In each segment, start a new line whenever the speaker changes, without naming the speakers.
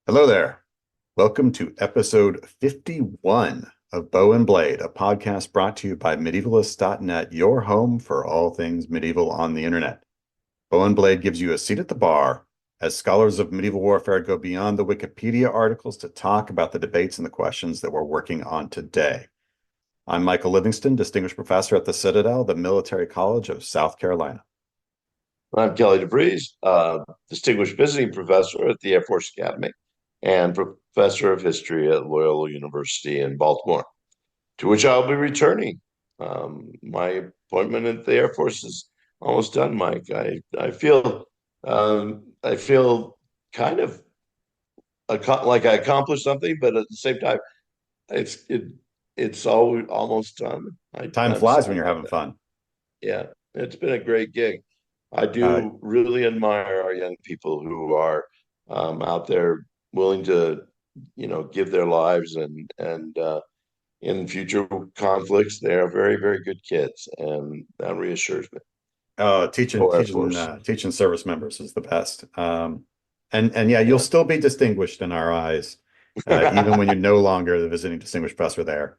Hello there. Welcome to episode 51 of Bow and Blade, a podcast brought to you by medievalists.net, your home for all things medieval on the internet. Bow and Blade gives you a seat at the bar as scholars of medieval warfare go beyond the Wikipedia articles to talk about the debates and the questions that we're working on today. I'm Michael Livingston, Distinguished Professor at the Citadel, the Military College of South Carolina.
I'm Kelly DeVries, Distinguished Visiting Professor at the Air Force Academy and Professor of History at Loyola University in Baltimore, to which I'll be returning. My appointment at the Air Force is almost done, Mike. I feel kind of like I accomplished something, but at the same time, it's it, it's almost done.
Time
I'm
flies when
sad
you're
about
having
that.
fun.
Yeah, it's been a great gig. I
Uh,
do really admire our young people who are out there willing to, give their lives and in future conflicts, they are very, very good kids, and that reassures me.
teaching
Go Air
teaching
Force.
uh, teaching service members is the best. And yeah, you'll
Yeah.
still be distinguished in our eyes, even when you're no longer the visiting distinguished professor there.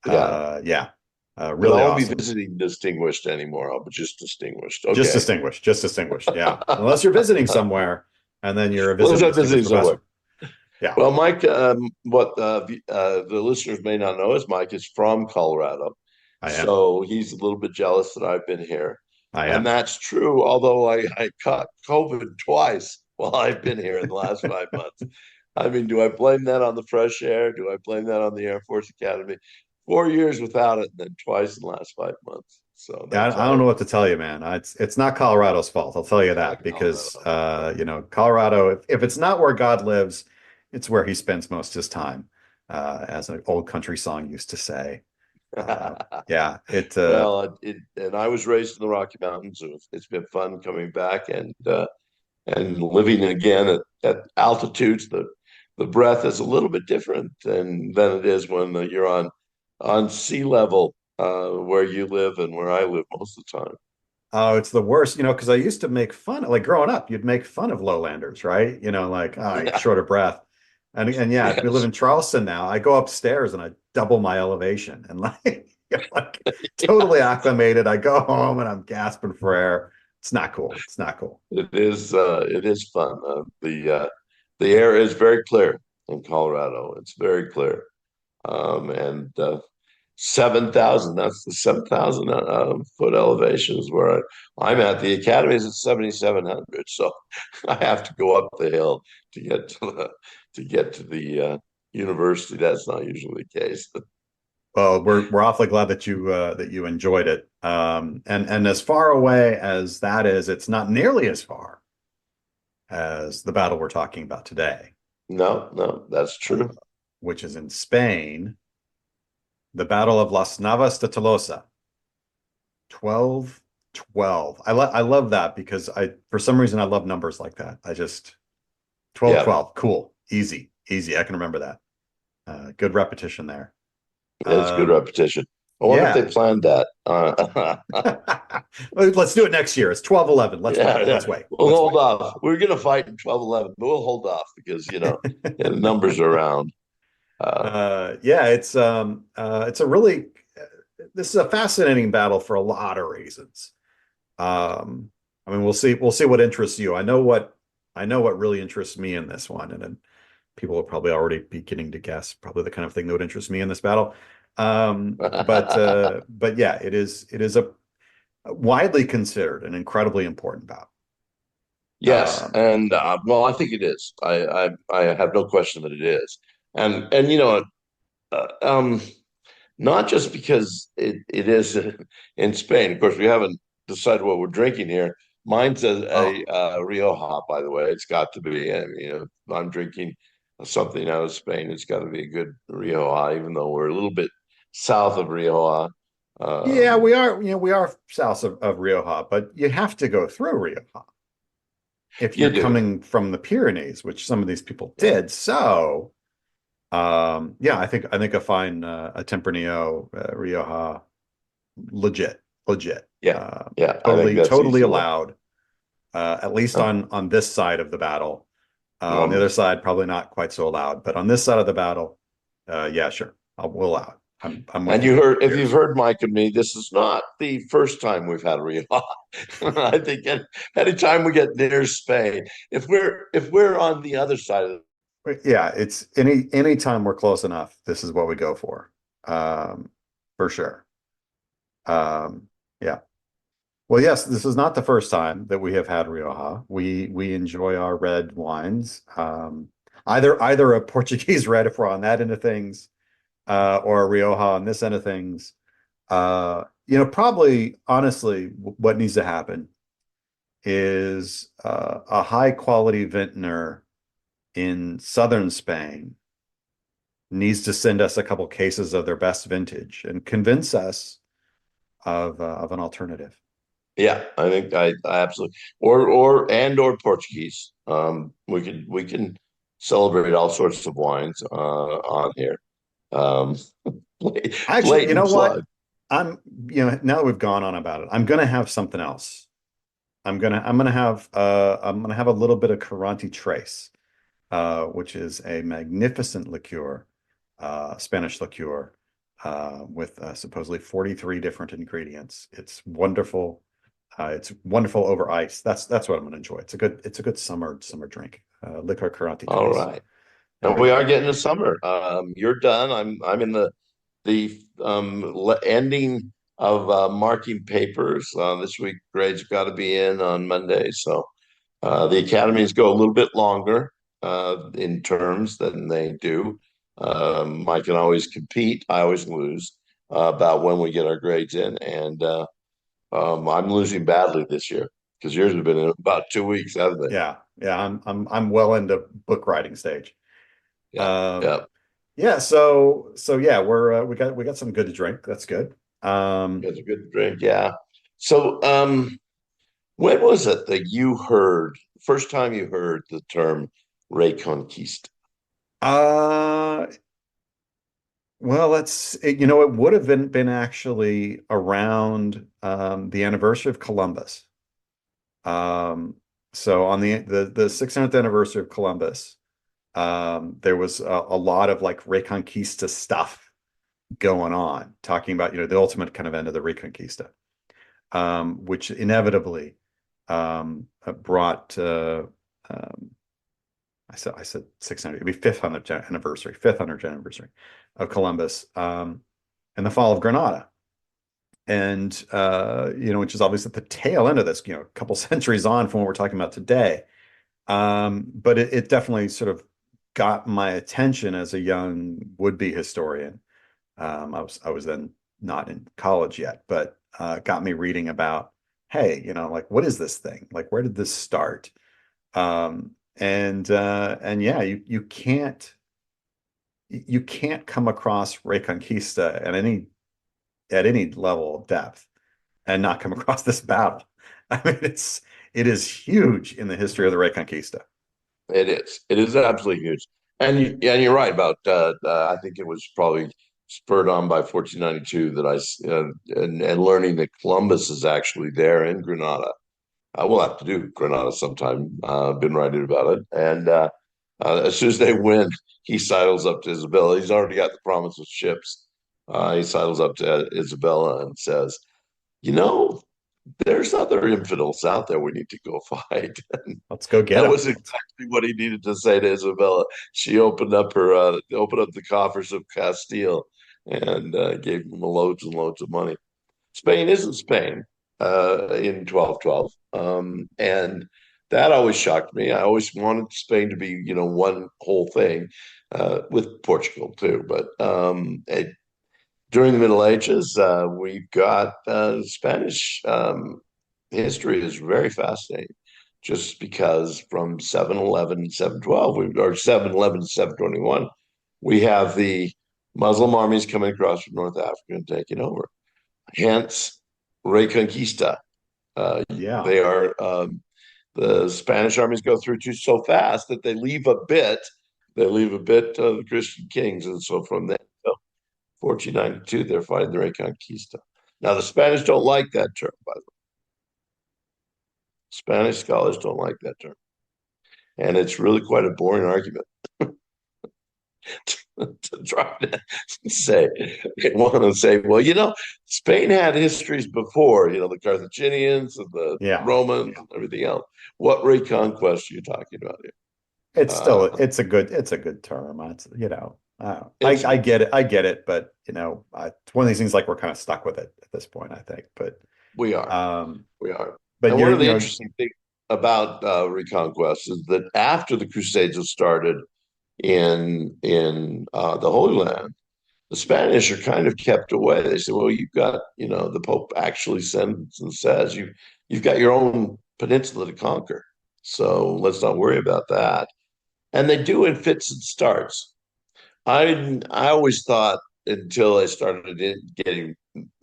Yeah.
Yeah,
But I
really
won't be
awesome.
visiting distinguished anymore. I'll be just distinguished.
Just
Okay.
distinguished, just distinguished. Yeah, unless you're visiting somewhere, and then you're a
Unless
visiting
I'm
distinguished
visiting somewhere.
professor. Yeah,
Well, Mike, what the listeners may not know is Mike is from Colorado.
I am.
So he's a little bit jealous that I've been here.
I
And
am.
that's true, although I caught COVID twice while I've been here in the last 5 months. I mean, do I blame that on the fresh air? Do I blame that on the Air Force Academy? 4 years without it, and then twice in the last 5 months. So
Yeah,
that's
I don't know
how
what to tell you, man. It's not Colorado's fault. I'll tell you
it's
that
not
because
Colorado. No.
Colorado, if it's not where God lives, it's where he spends most of his time, as an old country song used to say. Yeah,
And I was raised in the Rocky Mountains. It's been fun coming back and living again at altitudes. The breath is a little bit different than it is when you're on sea level where you live and where I live most of the time.
oh, it's the worst, because I used to make fun, like growing up, you'd make fun of lowlanders, right? Like, oh, you're
Yeah.
short of breath. And yeah, we live
Yes.
in Charleston now. I go upstairs and I double my elevation and like totally acclimated. I go home and I'm gasping for air. It's not cool. It's not cool.
It is fun. The air is very clear in Colorado. It's very clear. And 7,000, that's the 7,000 foot elevation is where I'm at. The academy is at 7,700, so I have to go up the hill to get to the university. That's not usually the case.
Well, we're awfully glad that you enjoyed it. And as far away as that is, it's not nearly as far as the battle we're talking about today,
No, no, that's
uh,
true.
which is in Spain, the Battle of Las Navas de Tolosa, 1212. I love that because for some reason I love numbers like that. I just
Yeah,
1212, cool, easy, easy. I can remember that. Good repetition there.
it's good
Um,
repetition. I wonder if they
yeah.
planned that.
Let's do it next year. It's 1211. Let's
Yeah,
wait. Let's
yeah.
wait.
We'll
Let's
hold
wait.
off. We're going to fight in 1211, but we'll hold off because, yeah, the numbers are around. Uh,
Yeah, it's a really this is a fascinating battle for a lot of reasons. Um, I mean, we'll see what interests you. I know what really interests me in this one, and then people will probably already be beginning to guess probably the kind of thing that would interest me in this battle. But yeah, it is a widely considered an incredibly important battle.
yes,
Um,
and well, I think it is. I have no question that it is, and uh, um, not just because it is in Spain. Of course, we haven't decided what we're drinking here. Mine's
oh,
a Rioja, by the way. It's got to be. I mean, I'm drinking something out of Spain. It's got to be a good Rioja, even though we're a little bit south of Rioja.
yeah, we
Um,
are. We are south of Rioja, but you have to go through Rioja if
you
you're
do,
coming from the Pyrenees, which some of these people
yeah,
did. So, yeah, I think a fine a Tempranillo Rioja legit,
yeah, yeah. I think
totally
that's
totally
easy enough.
allowed, at least
Uh,
on this side of the battle. On the other side, probably not quite so loud, but on this side of the battle, yeah, sure, we'll allow it. I'm with
And
you.
if you've heard Mike and me, this is not the first time we've had a real. I think anytime we get near Spain, if we're on the other side of the
Yeah, it's any time we're close enough, this is what we go um, for sure. Yeah. Well, yes, this is not the first time that we have had Rioja. We enjoy our red wines. Either a Portuguese red if we're on that end of things, or a Rioja on this end of things. Probably honestly, what needs to happen is a high quality vintner in southern Spain needs to send us a couple cases of their best vintage and convince us of an alternative.
Yeah, I think I absolutely or Portuguese. We can celebrate all sorts of wines on here. Um,
Actually, you know
blatant
what?
plug.
Now that we've gone on about it, I'm gonna have something else. I'm gonna have a little bit of Carranti Trace, which is a magnificent liqueur, Spanish liqueur, with supposedly 43 different ingredients. It's wonderful. It's wonderful over ice. That's what I'm gonna enjoy. It's a good summer drink. Liqueur Carranti
All
Trace.
right, and
Very
we are
good.
getting to summer. You're done. I'm in the ending of marking papers this week. Grades got to be in on Monday, so the academies go a little bit longer in terms than they do. I can always compete. I always lose about when we get our grades in, and I'm losing badly this year because yours have been in about 2 weeks, haven't they?
Yeah. I'm well into book writing stage.
Yeah,
Um,
yeah.
yeah. So yeah, we got some good to drink. That's good. Um,
It's a good drink. Yeah. So, when was it that you heard first time you heard the term Reconquista?
uh, well, it would have been actually around the anniversary of Columbus. Um, so on the 600th anniversary of Columbus, there was a lot of like Reconquista stuff going on, talking about, the ultimate kind of end of the Reconquista, which inevitably brought um, I said 600, it'd be 500th anniversary of Columbus, and the fall of Granada. And which is obviously at the tail end of this, a couple centuries on from what we're talking about today. But it definitely sort of got my attention as a young would-be historian. I was then not in college yet, but got me reading about, hey, like what is this thing? Like where did this start? And yeah, you can't come across Reconquista at any level of depth and not come across this battle. I mean, it is huge in the history of the Reconquista.
It is. It is absolutely huge. And you're right about I think it was probably spurred on by 1492 that and learning that Columbus is actually there in Granada. We'll have to do Granada sometime. Been writing about it. And as soon as they win, he sidles up to Isabella. He's already got the promise of ships. He sidles up to Isabella and says, "You know, there's other infidels out there we need to go fight."
Let's go get
That
them.
was exactly what he needed to say to Isabella. She opened up the coffers of Castile and gave him loads and loads of money. Spain isn't Spain in 1212, and that always shocked me. I always wanted Spain to be, one whole thing with Portugal too. But during the Middle Ages, we've got Spanish history is very fascinating just because from 711 and 712, or 711 to 721, we have the Muslim armies coming across from North Africa and taking over. Hence, Reconquista.
Yeah.
They are the Spanish armies go through too so fast that they leave a bit. They leave a bit of the Christian kings, and so from then till 1492, they're fighting the Reconquista. Now, the Spanish don't like that term, by the way. Spanish scholars don't like that term. And it's really quite a boring argument to try to say. They want to say, well, Spain had histories before, the Carthaginians and the
Yeah.
Romans and everything else. What reconquest are you talking about here?
It's still
Uh,
it's a good term.
it's
I get it. I get it, but it's one of these things like we're kind of stuck with it at this point, I think.
we are.
Um,
We are.
but
And one of the interesting things about Reconquest is that after the Crusades have started in the Holy Land, the Spanish are kind of kept away. They say, well, you've got, the Pope actually sends and says you've got your own peninsula to conquer. So let's not worry about that. And they do in fits and starts. I always thought until I started getting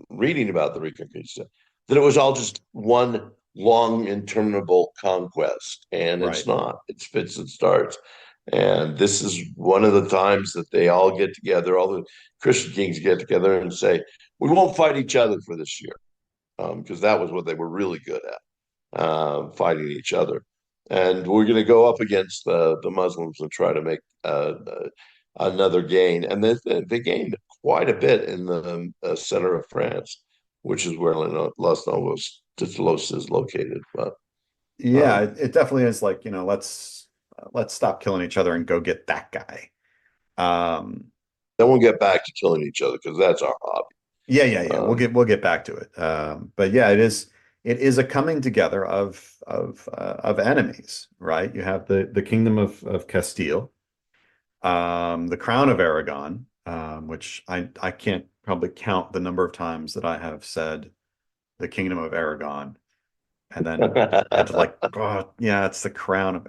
reading about the Reconquista that it was all just one long interminable conquest, and it's
right.
not. It's fits and starts. And this is one of the times that they all get together, all the Christian kings get together and say, we won't fight each other for this year, because that was what they were really good at, fighting each other. And we're going to go up against the Muslims and try to make another gain. And they gained quite a bit in the center of France, which is where Los Novos de Tolosa is located. But
Yeah,
um,
it definitely is like, let's stop killing each other and go get that guy. Um,
then we'll get back to killing each other because that's our hobby.
yeah.
Um,
We'll get back to it. But yeah, it is a coming together of enemies, right? You have the kingdom of Castile, the crown of Aragon, which I can't probably count the number of times that I have said the kingdom of Aragon and then had to like, oh yeah, it's the crown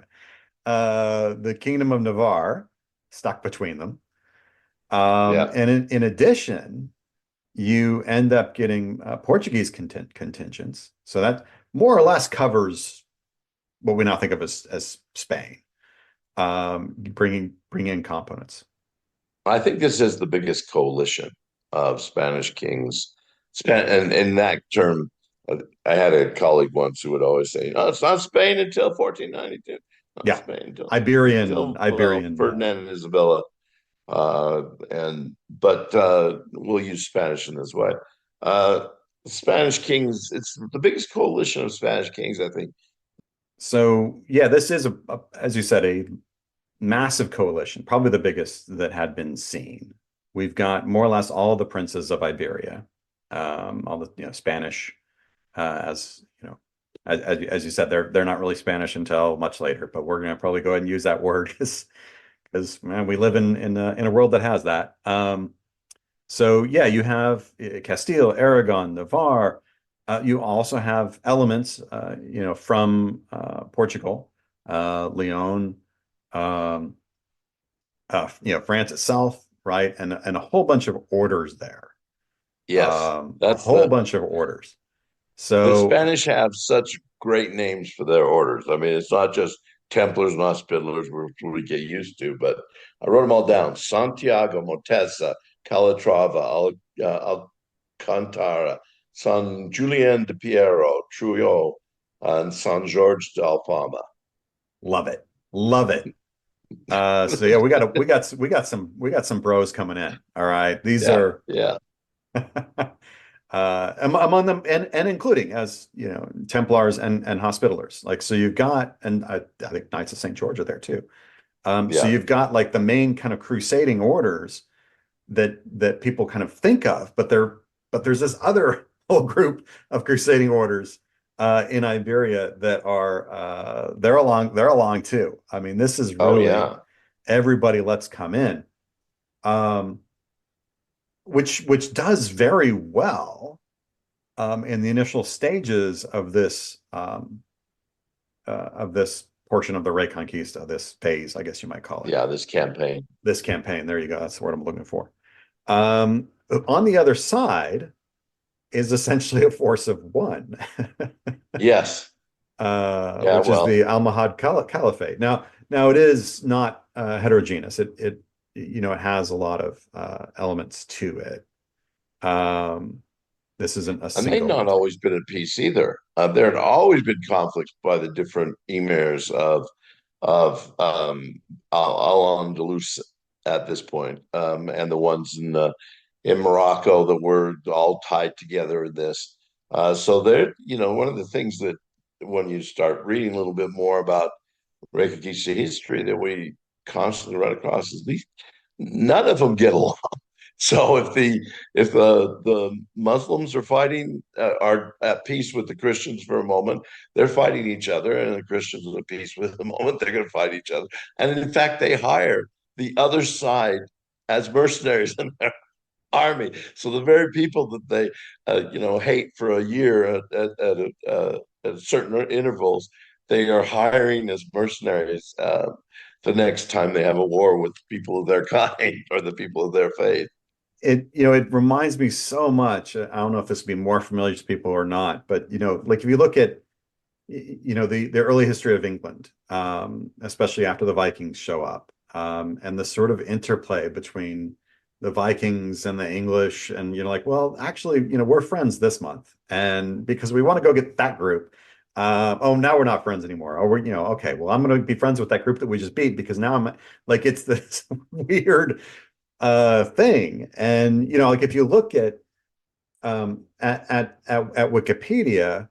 of the kingdom of Navarre stuck between them.
yeah,
And in addition, you end up getting Portuguese contingents. So that more or less covers what we now think of as Spain, bringing in components.
I think this is the biggest coalition of Spanish kings. And in that term, I had a colleague once who would always say, "No, it's not Spain until 1492. Not
Yeah,
Spain
Iberian,
until well,
Iberian.
Ferdinand and Isabella." And but we'll use Spanish in this way. Uh, Spanish kings. It's the biggest coalition of Spanish kings, I think.
So yeah, this is as you said, a massive coalition, probably the biggest that had been seen. We've got more or less all the princes of Iberia, all the Spanish, as you know, as you said, they're not really Spanish until much later, but we're going to probably go ahead and use that word because man, we live in a world that has that. So yeah, you have Castile, Aragon, Navarre. You also have elements, from Portugal, Leon, um, France itself, right, and a whole bunch of orders there,
Yes,
a
that's
whole bunch of orders.
the
So
Spanish have such great names for their orders. I mean, it's not just Templars and Hospitallers, which we get used to, but I wrote them all down: Santiago, Motessa, Calatrava, Alcantara, San Julian de Piero, Trujillo, and San George de Alfama.
love it, love it. So yeah, we got some bros coming in. All right, these
Yeah,
are
yeah,
among them, and including, as you know, Templars and Hospitallers. Like, so you've got, and I think Knights of St. George are there too. So
yeah.
you've got like the main kind of crusading orders that people kind of think of, but there's this other whole group of crusading orders in Iberia that are they're along too. I mean, this is
Oh,
really
yeah.
everybody, let's come in. Um, which does very well in the initial stages of this portion of the Reconquista, this phase, I guess you might call it.
Yeah, this campaign.
This campaign. There you go. That's the word I'm looking for. Um, on the other side is essentially a force of one,
Yes. Yeah,
which is
well,
the Almohad Caliphate. Now it is not heterogeneous. It has a lot of elements to it. This isn't a
and they've not
single.
always been at peace either. There had always been conflicts by the different emirs of of Al-Andalus at this point, and the ones in Morocco that were all tied together in this. So there, one of the things that when you start reading a little bit more about Reconquista history that we constantly run across is these none of them get along. So if the Muslims are fighting are at peace with the Christians for a moment, they're fighting each other, and the Christians are at peace with the moment they're going to fight each other. And in fact, they hire the other side as mercenaries in their army. So the very people that they hate for a year at certain intervals, they are hiring as mercenaries the next time they have a war with people of their kind or the people of their faith.
It reminds me so much. I don't know if this would be more familiar to people or not, but like if you look at the early history of England, especially after the Vikings show up, and the sort of interplay between the Vikings and the English, and like, well, actually, we're friends this month, and because we want to go get that group. Oh, now we're not friends anymore. Oh, we're okay. Well, I'm going to be friends with that group that we just beat because now I'm like it's this weird thing, and like if you look at Wikipedia.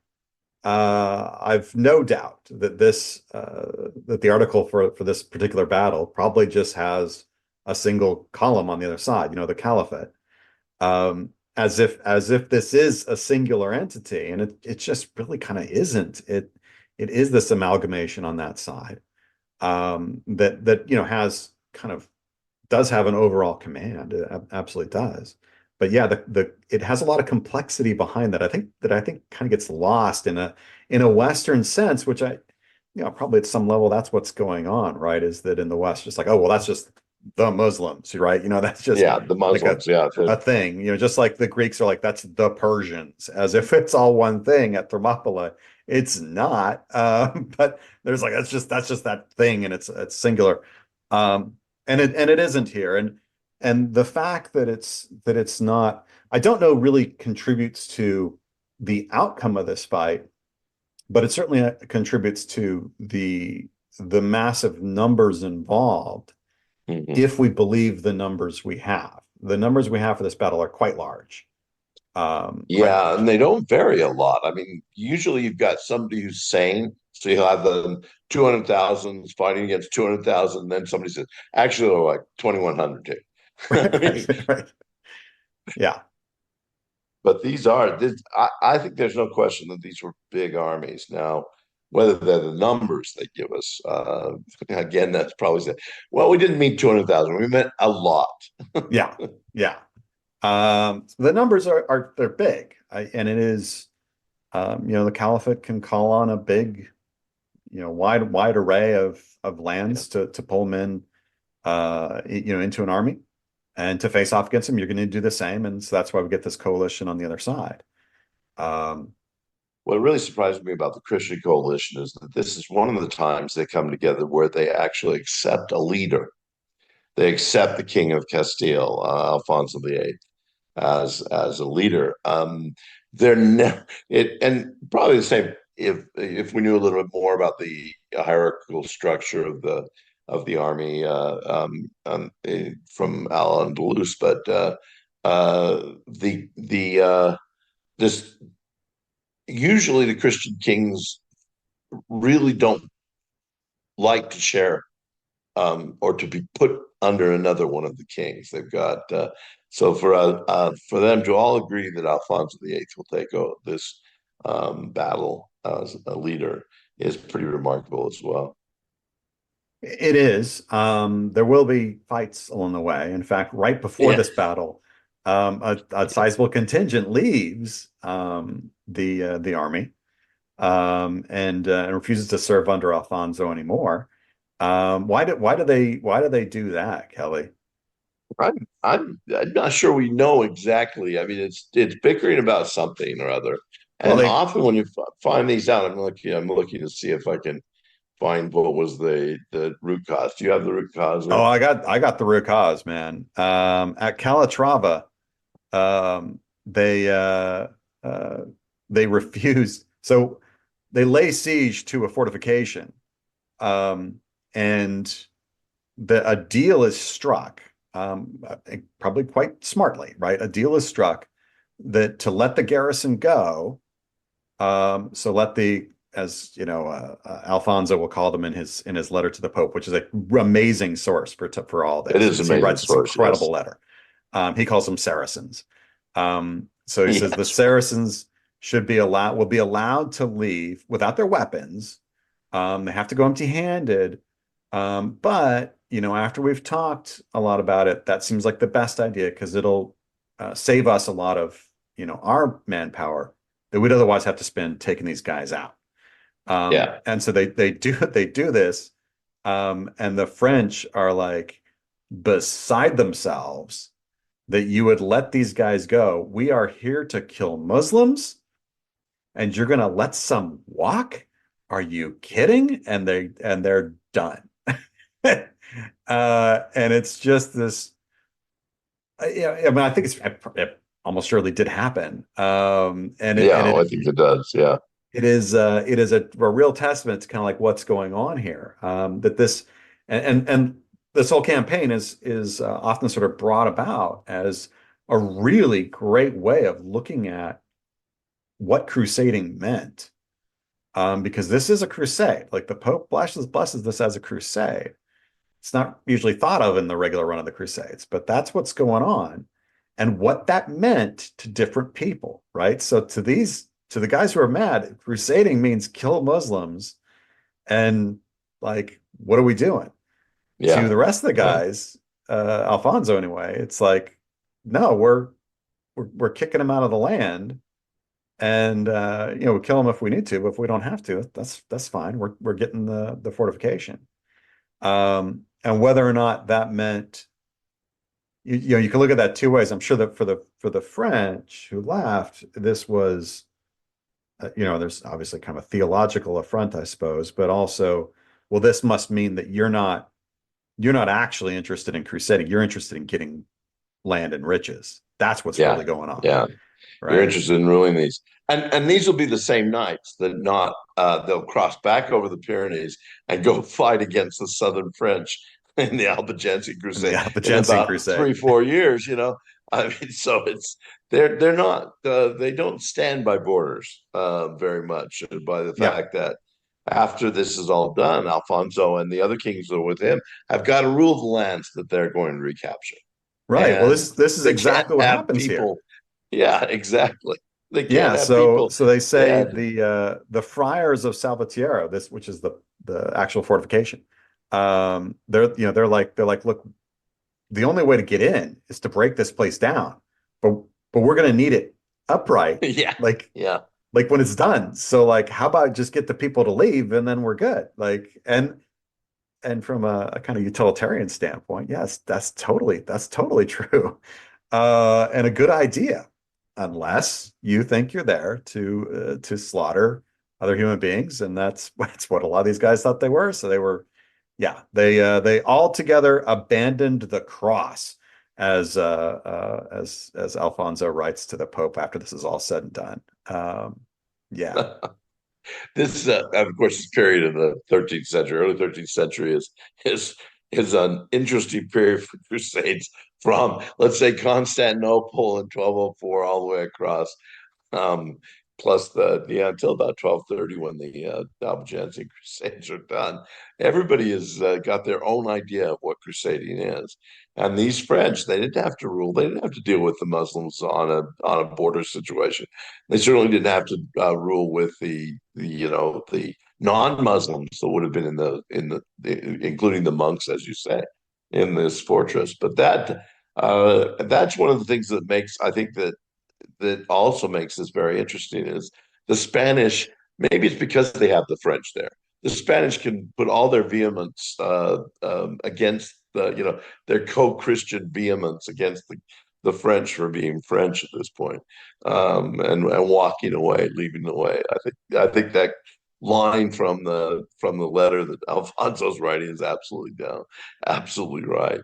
I've no doubt that that the article for this particular battle probably just has a single column on the other side, the caliphate, as if this is a singular entity, and it just really kind of isn't. It is this amalgamation on that side, that has kind of does have an overall command. It absolutely does. But yeah, the it has a lot of complexity behind that. I think kind of gets lost in a Western sense, which probably at some level that's what's going on, right? Is that in the West, just like, oh, well, that's just the Muslims, right? That's just
Yeah, the
like
Muslims. Yeah,
a thing, just like the Greeks are like, that's the Persians, as if it's all one thing at Thermopylae. It's not. But there's like that's just that thing, and it's singular. And it isn't here. And the fact that it's not, I don't know, really contributes to the outcome of this fight, but it certainly contributes to the massive numbers involved
hmm
if we believe the numbers we have. The numbers we have for this battle are quite large. Quite
yeah, and
large.
they don't vary a lot. I mean, usually you've got somebody who's sane, so you'll have the 200,000 fighting against 200,000, and then somebody says, actually, they're like 2,100 too. I mean,
Right, right. Yeah.
but I think there's no question that these were big armies. Now, whether they're the numbers they give us, again, that's probably said, well, we didn't mean 200,000, we meant a lot.
Yeah. Yeah. The numbers are they're big. And it is, the caliphate can call on a big, wide array of
Yeah.
lands to pull them in, into an army and to face off against them. You're going to do the same, and so that's why we get this coalition on the other side. Um,
What really surprised me about the Christian coalition is that this is one of the times they come together where they actually accept a leader. They accept the King of Castile, Alfonso VIII, as a leader. They're never it, and probably the same if we knew a little bit more about the hierarchical structure of the army from Al Andalus, but the this usually the Christian kings really don't like to share or to be put under another one of the kings. They've got so for them to all agree that Alfonso VIII will take this battle as a leader is pretty remarkable as well.
it is. There will be fights along the way. In fact, right before
Yeah.
this battle, a sizable contingent leaves the army, and refuses to serve under Alfonso anymore. Why do they do that, Kelly?
I'm not sure we know exactly. I mean, it's bickering about something or other,
Well,
and
they
often when you find these out, I'm looking to see if I can find what was the root cause. Do you have the root cause
Oh,
there?
I got the root cause, man. At Calatrava, um, they uh, uh, they refused. So they lay siege to a fortification, um, and a deal is struck, I think probably quite smartly, right? A deal is struck that to let the garrison go, so let the, as you know, Alfonso will call them in his letter to the Pope, which is an amazing source for all
It
this.
is an
He
amazing
writes this
source.
incredible
Yes.
letter. He calls them Saracens. So he says the
Yes.
Saracens will be allowed to leave without their weapons. They have to go empty-handed. But after we've talked a lot about it, that seems like the best idea because it'll save us a lot of our manpower that we'd otherwise have to spend taking these guys out.
Yeah.
And so they do this, and the French are like beside themselves that you would let these guys go. We are here to kill Muslims, and you're gonna let some walk? Are you kidding? And they're done. And it's just this. Yeah, I mean, I think it almost surely did happen.
Yeah. I think it does. Yeah.
It is a real testament to kind of like what's going on here. That this and this whole campaign is often sort of brought about as a really great way of looking at what crusading meant. Because this is a crusade. Like the Pope blesses this as a crusade. It's not usually thought of in the regular run of the Crusades, but that's what's going on and what that meant to different people, right? So to the guys who are mad, crusading means kill Muslims. And like, what are we doing? To
Yeah.
the rest of the
Yeah.
guys, Alfonso anyway, it's like, no, we're kicking them out of the land. And we kill them if we need to, but if we don't have to, that's fine. We're getting the fortification. And whether or not that meant you can look at that two ways. I'm sure that for the French who laughed, this was there's obviously kind of a theological affront, I suppose, but also, well, this must mean that you're not actually interested in crusading. You're interested in getting land and riches. That's what's
Yeah.
really going on,
Yeah. You're
right?
interested in ruling these. And these will be the same knights that not they'll cross back over the Pyrenees and go fight against the Southern French in the Albigensian
And the
Crusade in
Albigensian
about
Crusade.
3 4 years. I mean, so they're not they don't stand by borders very much by the
Yeah,
fact that after this is all done, Alfonso and the other kings that are with him have got to rule the lands that they're going to recapture,
right. Well,
and
this is
they can't
exactly what
have
happens here.
people. Yeah, exactly. They can't
Yeah,
have
so
people.
so they say
Yeah,
the friars of Salvatierra, this which is the actual fortification. They're like, look, the only way to get in is to break this place down, but we're gonna need it upright,
yeah,
like
yeah.
when it's done. So like, how about just get the people to leave and then we're good? Like, and from a kind of utilitarian standpoint, yes, that's totally true. And a good idea, unless you think you're there to slaughter other human beings, and that's what a lot of these guys thought they were. So they were, yeah, they all together abandoned the cross, as Alfonso writes to the Pope after this is all said and done. Yeah,
This, of course, this period in the 13th century, early 13th century, is is an interesting period for crusades from, let's say, Constantinople in 1204 all the way across. Um, Plus until about 1230 when the Albigensian Crusades are done. Everybody has got their own idea of what crusading is, and these French, they didn't have to rule. They didn't have to deal with the Muslims on a border situation. They certainly didn't have to rule with the non-Muslims that would have been including the monks, as you say, in this fortress. But that's one of the things that makes, I think, that also makes this very interesting is the Spanish. Maybe it's because they have the French there. The Spanish can put all their vehemence against their co-Christian vehemence against the French for being French at this point, and walking away, leaving the way. I think that line from the letter that Alfonso's writing is absolutely down, absolutely right.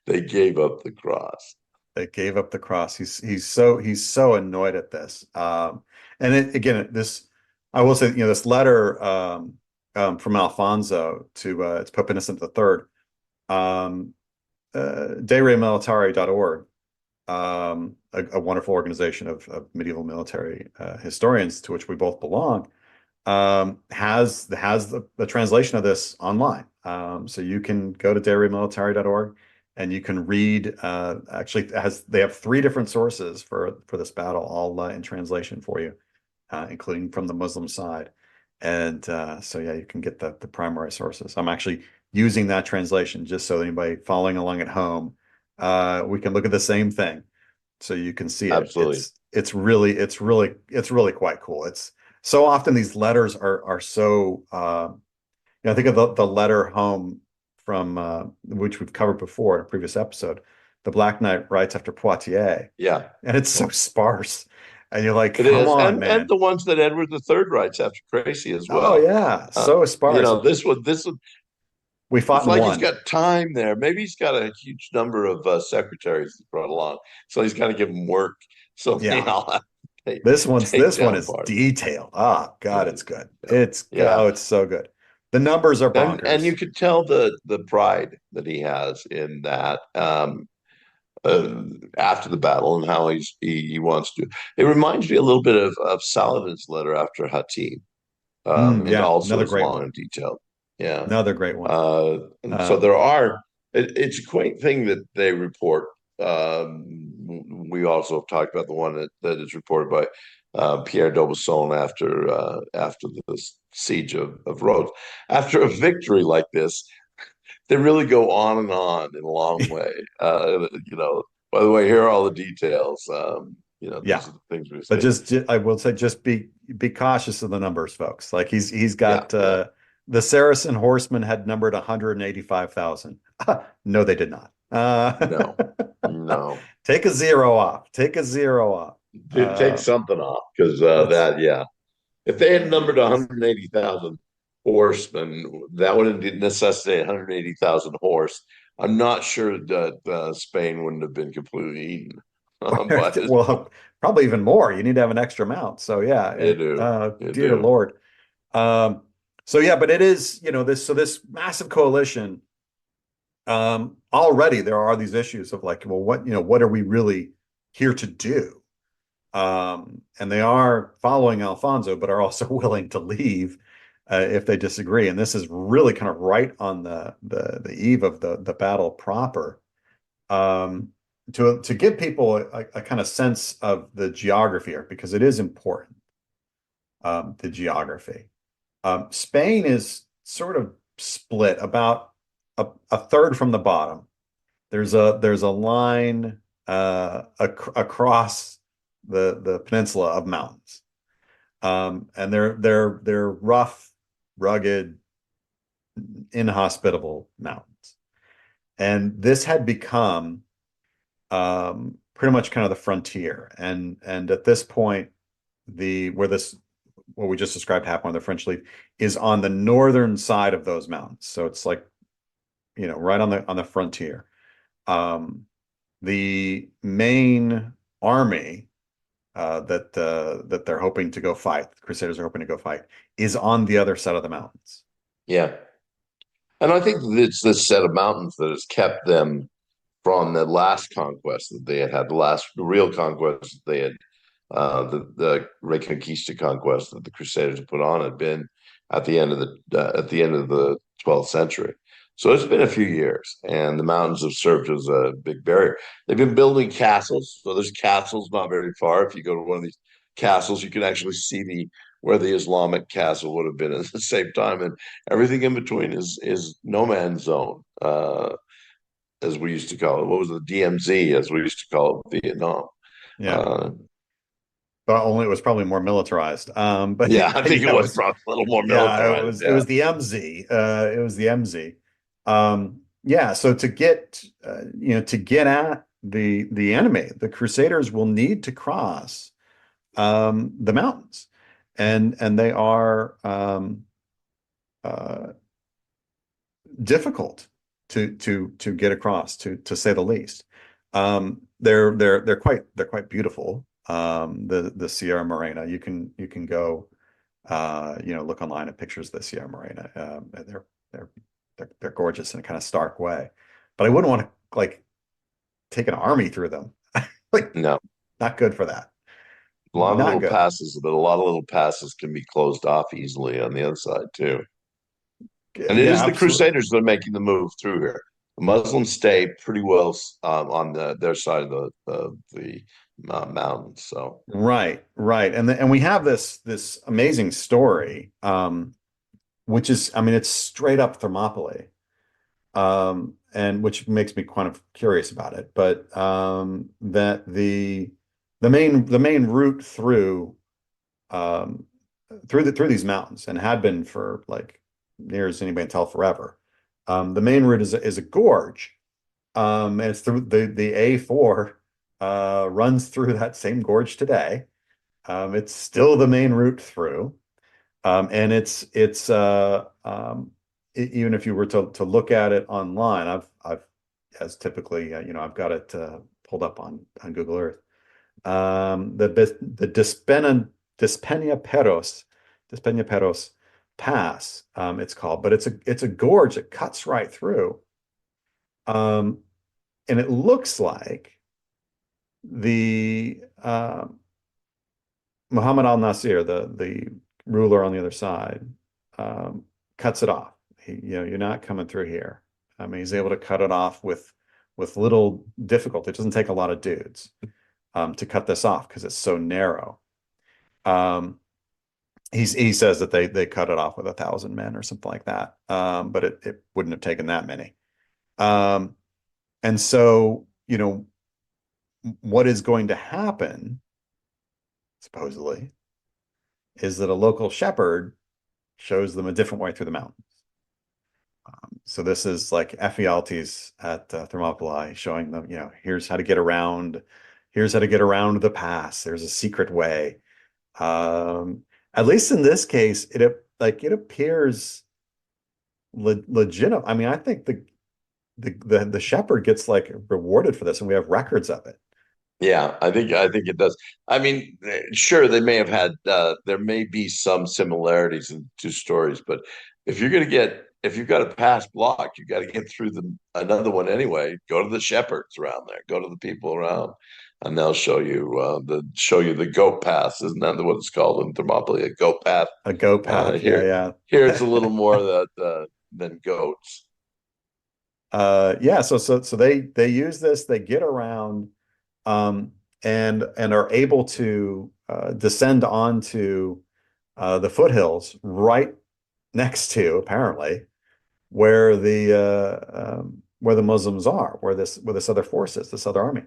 They gave up the cross.
they gave up the cross. He's so annoyed at this. And again, this I will say, this letter. from Alfonso to it's Pope Innocent III, um, deremilitari.org, a wonderful organization of medieval military historians to which we both belong, has the translation of this online. So you can go to deremilitari.org and you can read. Actually, they have three different sources for this battle, all in translation for you, including from the Muslim side. And so yeah, you can get the primary sources. I'm actually using that translation just so anybody following along at home, we can look at the same thing so you can see it.
Absolutely.
It's really quite cool. It's so often these letters are so think of the letter home from which we've covered before in a previous episode. The Black Knight writes after Poitiers,
Yeah,
and it's so sparse. And you're like,
it
come
is.
on,
And
man.
the ones that Edward III writes after Crecy as
Oh
well.
yeah, so sparse.
This one,
We
it's
fought in
like he's
one.
got time there. Maybe he's got a huge number of secretaries he's brought along, so he's got to give them work. So they
Yeah.
all have to take
This one
down
is
part.
detailed. Oh God,
Yeah,
it's good.
yeah, yeah.
Oh, it's so good. The numbers are
And you
bonkers.
could tell the pride that he has in that. After the battle and how he wants to. It reminds me a little bit of Saladin's letter after Hattin. It
Yeah,
also
another
is
great
long
one.
and detailed. Yeah.
Another great one.
And so
Uh,
there are, it's a quaint thing that they report. We also have talked about the one that is reported by Pierre d'Aubusson after the siege of Rhodes. After a victory like this, they really go on and on in a long way. By the way, here are all the details.
yeah,
These are the things we
but
say.
I will say, just be cautious of the numbers, folks. Like he's
Yeah,
got
yeah.
the Saracen horsemen had numbered 185,000. No, they did not.
No, no.
Take a zero off. Take a zero off.
Take
Uh,
something off because
that's
yeah. If they had numbered 180,000 horse, then that would have necessitated 180,000 horse. I'm not sure that Spain wouldn't have been completely eaten by this point.
well, probably even more. You need to have an extra mount. So yeah,
You do, you
dear
do.
Lord. Um, so yeah, but it is, this massive coalition, already there are these issues of like, well, what are we really here to do? And they are following Alfonso, but are also willing to leave if they disagree. And this is really kind of right on the eve of the battle proper. Um, to give people a kind of sense of the geography here, because it is important, the geography. Spain is sort of split about a third from the bottom. There's a line across the peninsula of mountains, and they're rough, rugged, inhospitable mountains. And this had become pretty much kind of the frontier. And at this point, the where this what we just described happened when the French leave is on the northern side of those mountains. So it's like, right on the frontier. Um, the main army that they're hoping to go fight, the Crusaders are hoping to go fight, is on the other side of the mountains.
Yeah. And I think that it's this set of mountains that has kept them from the last conquest that they had, the real conquest that they had, the Reconquista conquest that the Crusaders put on had been at the end of the 12th century. So it's been a few years, and the mountains have served as a big barrier. They've been building castles, so there's castles not very far. If you go to one of these castles, you can actually see the where the Islamic castle would have been at the same time, and everything in between is no man's zone. As we used to call it. What was the DMZ, as we used to call it, Vietnam?
Yeah.
Uh,
But only it was probably more militarized. But
yeah, I think it
yeah,
was probably a little more militarized.
it
Yeah,
was the MZ. It was the MZ. Yeah, so to get at the enemy, the Crusaders will need to cross the mountains, and they are uh, difficult to get across, to say the least. They're quite beautiful. The Sierra Morena. You can go Look online at pictures of the Sierra Morena. They're they're gorgeous in a kind of stark way. But I wouldn't want to like take an army through them. Like,
No,
not good for that.
a lot of
Not
little
good.
passes, but a lot of little passes can be closed off easily on the other side too. And it
Yeah,
is the
absolutely.
Crusaders that are making the move through here. The Muslims stay pretty well on their side of the mountains. So
Right, right. And we have this amazing story, which is, I mean, it's straight up Thermopylae, and which makes me kind of curious about it. But that the main route um, through these mountains and had been for like near as anybody can tell forever. The main route is a gorge, and it's through the A4 runs through that same gorge today. It's still the main route through. And even if you were to look at it online, I've as typically I've got it pulled up on Google Earth. The Despenia Peros Pass, it's called, but it's a gorge that cuts right through. Um, and it looks like the Muhammad al-Nasir, the ruler on the other side, um, cuts it off. You're not coming through here. I mean, he's able to cut it off with little difficulty. It doesn't take a lot of dudes to cut this off because it's so narrow. Um, he says that they cut it off with 1,000 men or something like that, but it wouldn't have taken that many. Um, and so, what is going to happen, supposedly, is that a local shepherd shows them a different way through the mountains. So this is like Ephialtes at Thermopylae showing them, here's how to get around, here's how to get around the pass. There's a secret way. Um, at least in this case, it appears legitimate. I mean, I think the shepherd gets like rewarded for this, and we have records of it.
yeah, I think it does. I mean, sure, they may have had there may be some similarities in two stories, but if you've got a pass block, you got to get through another one anyway. Go to the shepherds around there. Go to the people around, and they'll show you the goat pass. Isn't that what it's called in Thermopylae? A goat path.
A goat path,
Here,
yeah,
here it's a little
yeah.
more than goats.
Yeah, so they use this, they get around, um, and are able to descend onto the foothills right next to, apparently, where the Muslims are, where this other force is, this other army.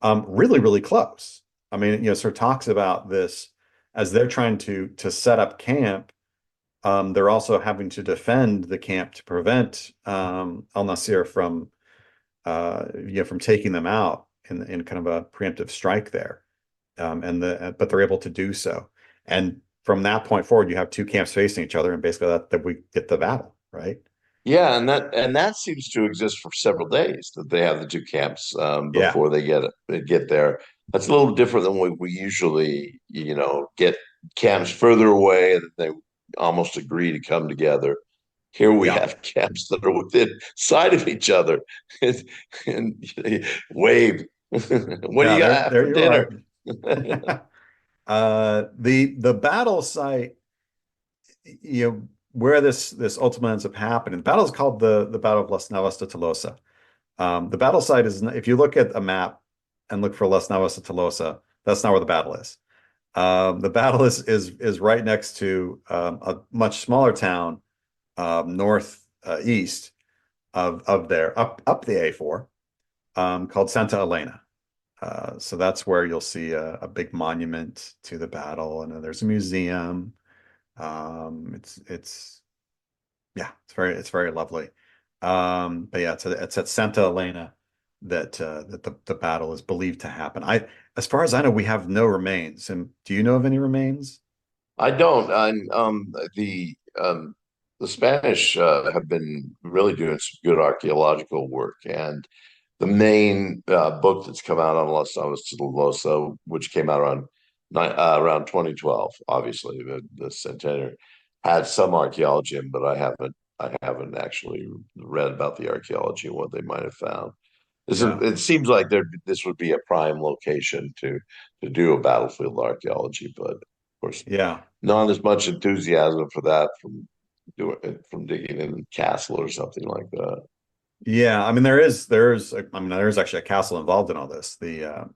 Really, really close. I mean, sort of talks about this as they're trying to set up camp. They're also having to defend the camp to prevent al-Nasir from taking them out in kind of a preemptive strike there. But they're able to do so. And from that point forward, you have two camps facing each other, and basically that we get the battle, right?
Yeah, and that seems to exist for several days that they have the two camps
Yeah,
before they get there. That's a little different than we usually, get camps further away and they almost agree to come together. Here we
yeah,
have camps that are within sight of each other and, and wave. What do
yeah.
you got
There
for
you
dinner?
are. The battle site, where this ultimately ends up happening. The battle is called the Battle of Las Navas de Tolosa. The battle site is, if you look at a map and look for Las Navas de Tolosa, that's not where the battle is. The battle is right next to a much smaller town north east of there, up the A4, called Santa Elena. So that's where you'll see a big monument to the battle, and there's a museum. It's yeah, it's very lovely. But yeah, it's at Santa Elena that the battle is believed to happen. As far as I know, we have no remains. And do you know of any remains?
I don't. The Spanish have been really doing some good archaeological work, and the main book that's come out on Los Alamos to Losa, which came out around around 2012. Obviously, the centenary had some archaeology in, but I haven't actually read about the archaeology and what they might have found.
Yeah.
It seems like this would be a prime location to do a battlefield archaeology, but of course,
Yeah.
not as much enthusiasm for that from digging in a castle or something like that.
Yeah, I mean there is actually a castle involved in all this. The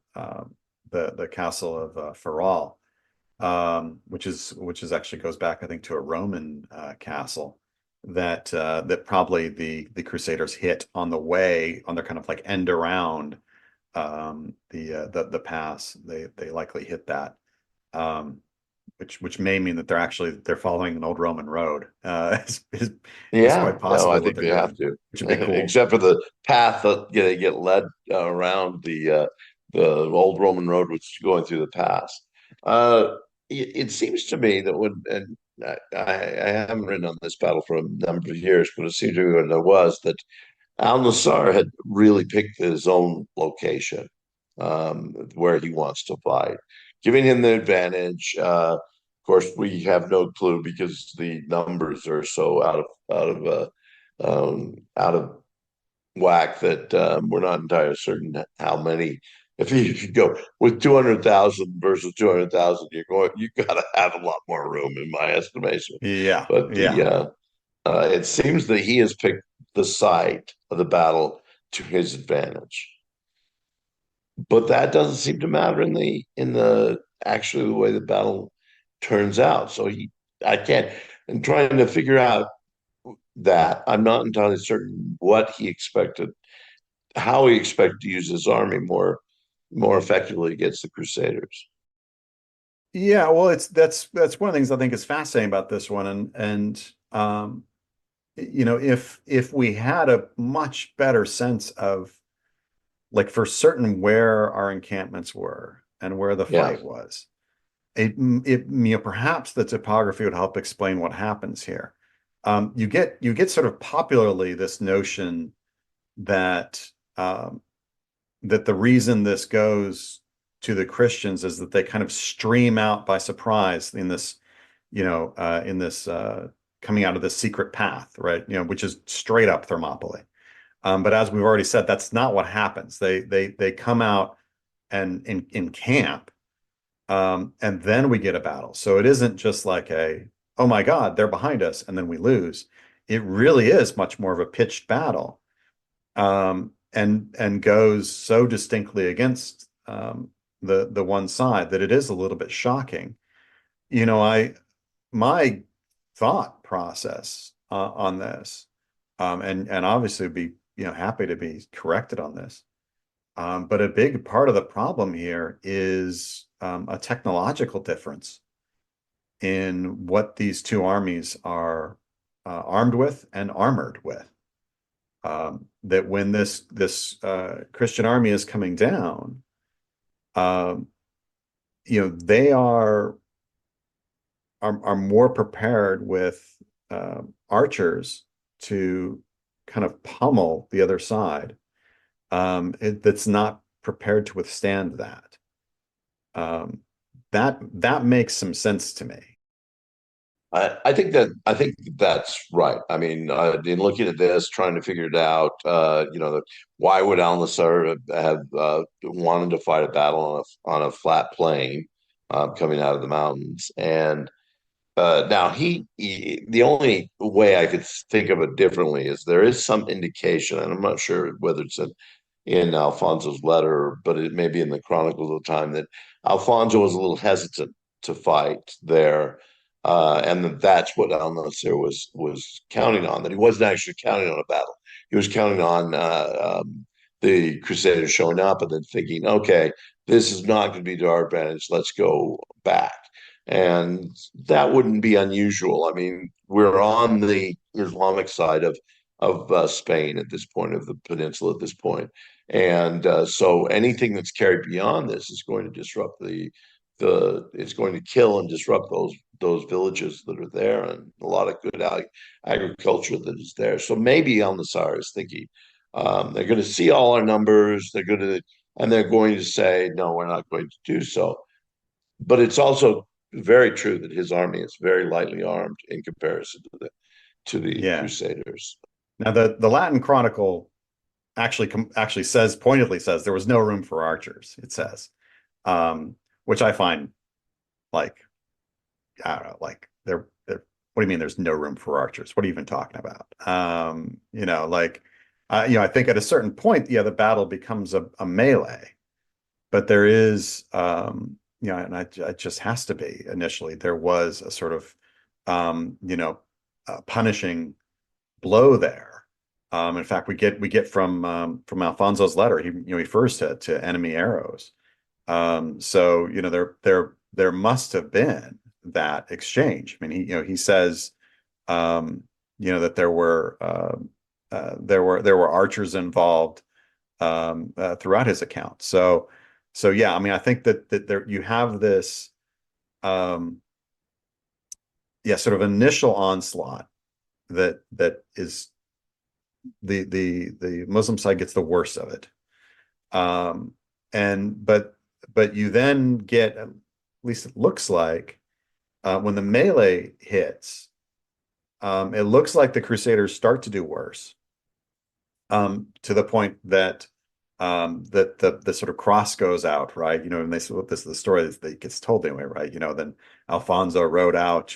castle of Ferrol, which is actually goes back, I think, to a Roman castle that probably the Crusaders hit on the way on their kind of like end around the pass. They likely hit that. Um, which may mean that they're following an old Roman road. Is
Yeah,
quite
no, I
possible what
think
they're
they have
doing,
to,
which would be cool.
except for the path that they get led around the old Roman road, which is going through the pass. It seems to me that and I haven't written on this battle for a number of years, but it seems to me when there was that Al-Nassr had really picked his own location where he wants to fight, giving him the advantage. Of course, we have no clue because the numbers are so out of whack that we're not entirely certain how many. If you go with 200,000 versus 200,000, you got to have a lot more room, in my estimation.
Yeah,
But
yeah.
it seems that he has picked the site of the battle to his advantage, but that doesn't seem to matter in the actually the way the battle turns out. So I can't. And trying to figure out that I'm not entirely certain what he expected, how he expected to use his army more effectively against the Crusaders.
Yeah, well, that's one of the things I think is fascinating about this one, and if we had a much better sense of like for certain where our encampments were and where the
Yeah,
fight was, perhaps the topography would help explain what happens here. You get sort of popularly this notion that um, that the reason this goes to the Christians is that they kind of stream out by surprise in this coming out of this secret path, right? Which is straight up Thermopylae. But as we've already said, that's not what happens. They come out and in camp, and then we get a battle. So it isn't just like oh my God, they're behind us, and then we lose. It really is much more of a pitched battle, and goes so distinctly against the one side that it is a little bit shocking. I my thought process on this, and obviously be happy to be corrected on this. But a big part of the problem here is a technological difference in what these two armies are armed with and armored with. That when this Christian army is coming down, um, they are more prepared with archers to kind of pummel the other side. That's not prepared to withstand that. That makes some sense to me.
I think that's right. I mean, in looking at this, trying to figure it out, why would Al Nassr have wanted to fight a battle on a flat plain coming out of the mountains? And now the only way I could think of it differently is there is some indication, and I'm not sure whether it's in Alfonso's letter, but it may be in the Chronicles of the time that Alfonso was a little hesitant to fight there, and that's what Al Nasir was counting on. That he wasn't actually counting on a battle. He was counting on the Crusaders showing up and then thinking, okay, this is not going to be to our advantage. Let's go back. And that wouldn't be unusual. I mean, we're on the Islamic side of Spain at this point, of the peninsula at this point. And so anything that's carried beyond this is going to disrupt it's going to kill and disrupt those villages that are there and a lot of good agriculture that is there. So maybe Al Nassr is thinking they're going to see all our numbers. They're going to say, no, we're not going to do so. but it's also very true that his army is very lightly armed in comparison to the
Yeah.
Crusaders.
Now the Latin Chronicle actually says pointedly says there was no room for archers. It says, which I find like I don't know, like they're what do you mean there's no room for archers? What are you even talking about? Like I think at a certain point, yeah, the battle becomes a melee, but there is and it just has to be initially. There was a sort of punishing blow there. In fact, we get from Alfonso's letter, he refers to enemy arrows. So there must have been that exchange. I mean, he says that there were archers involved throughout his account. So yeah, I mean, I think that there you have this um, yeah sort of initial onslaught that is the Muslim side gets the worst of it. Um, and but you then get, at least it looks like, when the melee hits, it looks like the Crusaders start to do worse, to the point that that the sort of cross goes out, right? And this is the story that gets told anyway, right? Then Alfonso rode out,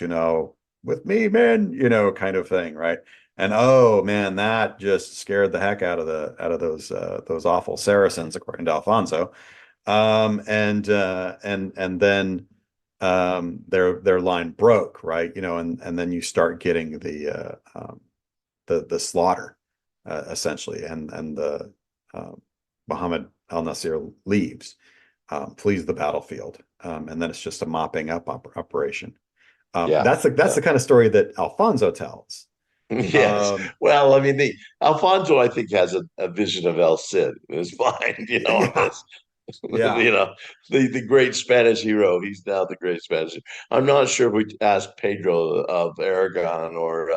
with me, men, kind of thing, right? And oh man, that just scared the heck out of those awful Saracens, according to Alfonso. And then their line broke, right? And then you start getting the slaughter, essentially, and the Muhammad al-Nasir leaves, flees the battlefield, and then it's just a mopping up operation.
Yeah,
That's the
yeah.
kind of story that Alfonso tells.
Yes.
Um,
Well, I mean, the Alfonso, I think, has a vision of El Cid in his mind, on
yeah,
this.
yeah,
The great Spanish hero. He's now the great Spanish hero. I'm not sure if we asked Pedro of Aragon or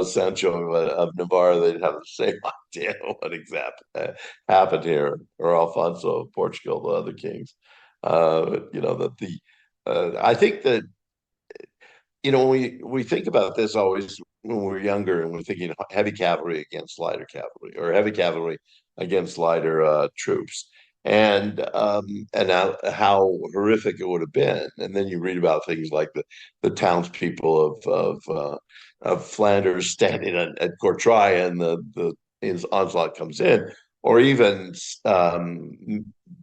Sancho of Navarre, they'd have the same idea of what exactly happened here, or Alfonso of Portugal, the other kings. That the I think that when we think about this always when we're younger and we're thinking heavy cavalry against lighter cavalry or heavy cavalry against lighter troops and how horrific it would have been. And then you read about things like the townspeople of Flanders standing at Courtrai and the his onslaught comes in, or even